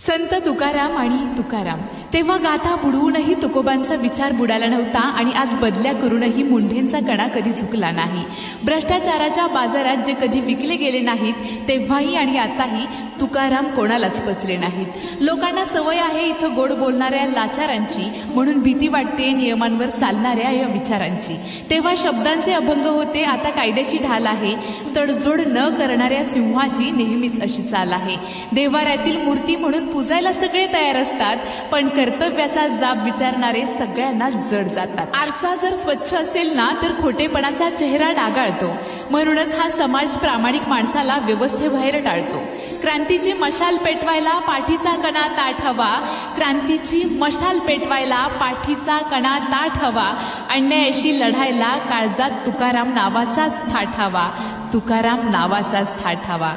संत तुकाराम आणि तुकाराम तेव्हा गाथा बुडवूनही तुकोबांचा विचार बुडाला नव्हता आणि आज बदल्या करूनही मुंढेंचा कणा कधी झुकला नाही। भ्रष्टाचाराच्या बाजारात जे कधी विकले गेले नाहीत तेव्हाही आणि आताही तुकाराम कोणालाच पचले नाहीत। लोकांना सवय आहे इथं गोड बोलणाऱ्या लाचारांची, म्हणून भीती वाटते नियमांवर चालणाऱ्या या विचारांची। तेव्हा शब्दांचे अभंग होते, आता कायद्याची ढाल आहे। तडजोड न करणाऱ्या सिंहाची नेहमीच अशी चाल आहे। देवाऱ्यातील मूर्ती म्हणून पूजायला सगळे तयार असतात, पण कर्तव्याचा जाब विचारणारे सगळ्यांना जड जातात। आरसा जर स्वच्छ असेल ना तर खोटेपणाचा चेहरा डागाळतो, म्हणूनच हा समाज प्रामाणिक माणसाला व्यवस्थेबाहेर टाळतो। क्रांतीची मशाल पेटवायला पाठीचा कणा ताठ हवा, क्रांतीची मशाल पेटवायला पाठीचा कणा ताठ हवा। अन्यायाशी लढायला काळजात तुकाराम नावाचाच थाट हवा, तुकाराम नावाचाच थाट हवा।